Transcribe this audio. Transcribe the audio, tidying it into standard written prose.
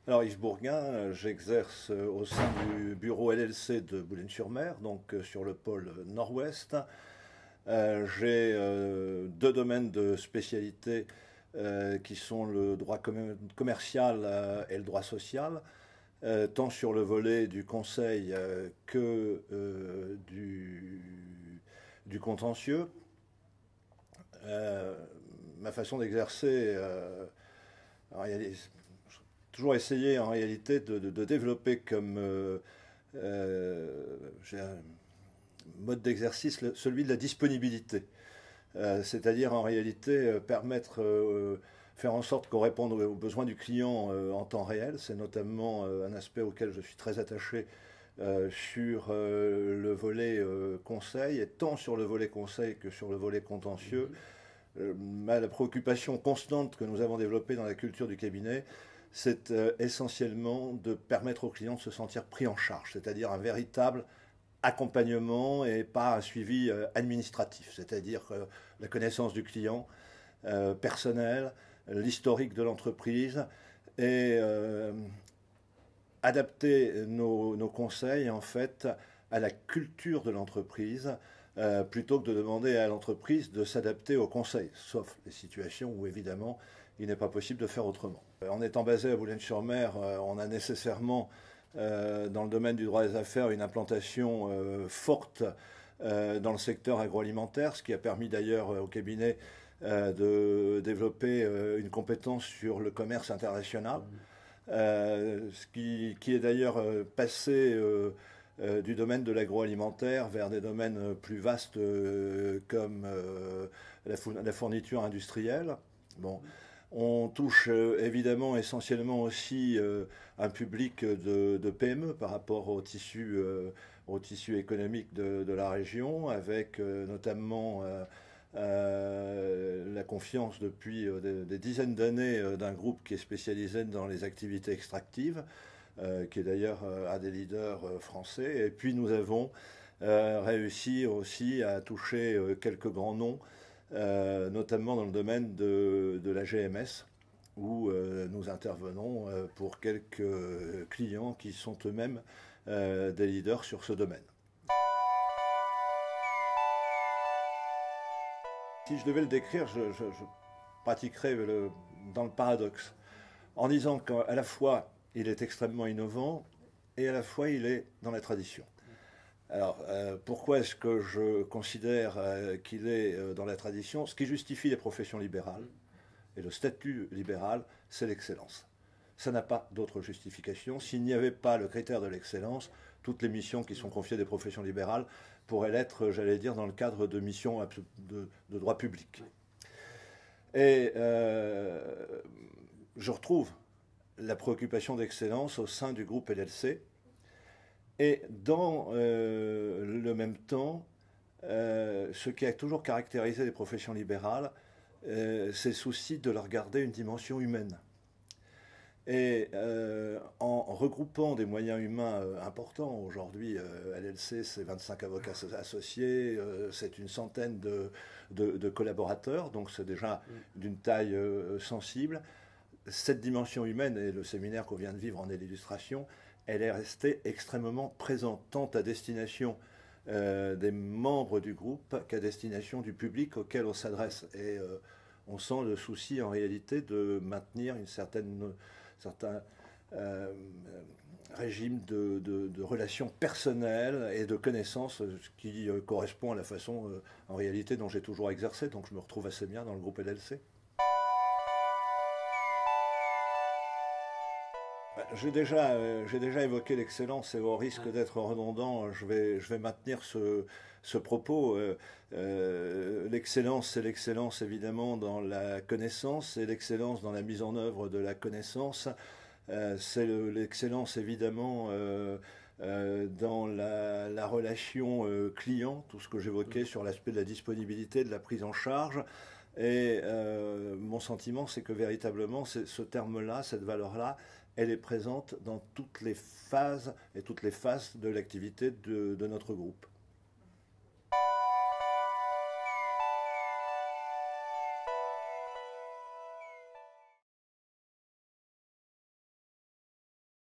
Alors Yves Bourguin, j'exerce au sein du bureau LLC de Boulogne-sur-Mer, donc sur le pôle nord-ouest. J'ai deux domaines de spécialité qui sont le droit commercial et le droit social, tant sur le volet du conseil que du contentieux. Ma façon d'exercer, toujours essayé en réalité de développer comme j'ai un mode d'exercice celui de la disponibilité. C'est-à-dire en réalité permettre, faire en sorte qu'on réponde aux besoins du client en temps réel. C'est notamment un aspect auquel je suis très attaché sur le volet conseil, et tant sur le volet conseil que sur le volet contentieux. La préoccupation constante que nous avons développée dans la culture du cabinet, c'est essentiellement de permettre aux clients de se sentir pris en charge, c'est-à-dire un véritable accompagnement et pas un suivi administratif, c'est-à-dire la connaissance du client personnel, l'historique de l'entreprise et adapter nos conseils en fait à la culture de l'entreprise plutôt que de demander à l'entreprise de s'adapter au conseil, sauf les situations où évidemment il n'est pas possible de faire autrement. En étant basé à Boulogne-sur-Mer, on a nécessairement dans le domaine du droit des affaires une implantation forte dans le secteur agroalimentaire, ce qui a permis d'ailleurs au cabinet de développer une compétence sur le commerce international, ce qui est d'ailleurs passé du domaine de l'agroalimentaire vers des domaines plus vastes comme la fourniture industrielle. Bon. On touche évidemment essentiellement aussi un public de PME par rapport au tissu économique de la région, avec notamment la confiance depuis des dizaines d'années d'un groupe qui est spécialisé dans les activités extractives, qui est d'ailleurs un des leaders français. Et puis nous avons réussi aussi à toucher quelques grands noms, notamment dans le domaine de la GMS, où nous intervenons pour quelques clients qui sont eux-mêmes des leaders sur ce domaine. Si je devais le décrire, je pratiquerais dans le paradoxe, en disant qu'à la fois il est extrêmement innovant et à la fois il est dans la tradition. Alors, pourquoi est-ce que je considère qu'il est dans la tradition? Ce qui justifie les professions libérales et le statut libéral, c'est l'excellence. Ça n'a pas d'autre justification. S'il n'y avait pas le critère de l'excellence, toutes les missions qui sont confiées des professions libérales pourraient l'être, j'allais dire, dans le cadre de missions de droit public. Et je retrouve la préoccupation d'excellence au sein du groupe LLC. Et dans le même temps, ce qui a toujours caractérisé les professions libérales, c'est le souci de leur garder une dimension humaine. Et en regroupant des moyens humains importants, aujourd'hui LLC c'est 25 avocats associés, c'est une centaine de collaborateurs, donc c'est déjà d'une taille sensible. Cette dimension humaine, et le séminaire qu'on vient de vivre en est l'illustration, elle est restée extrêmement présente, tant à destination des membres du groupe qu'à destination du public auquel on s'adresse. Et on sent le souci en réalité de maintenir certain régime de relations personnelles et de connaissances, ce qui correspond à la façon en réalité dont j'ai toujours exercé, donc je me retrouve assez bien dans le groupe LLC. J'ai déjà évoqué l'excellence et au risque d'être redondant, je vais maintenir ce propos. L'excellence, c'est l'excellence évidemment dans la connaissance, et l'excellence dans la mise en œuvre de la connaissance. C'est l'excellence évidemment dans la relation client, tout ce que j'évoquais sur l'aspect de la disponibilité, de la prise en charge. Et mon sentiment, c'est que véritablement, ce terme-là, cette valeur-là, elle est présente dans toutes les phases et toutes les phases de l'activité de notre groupe.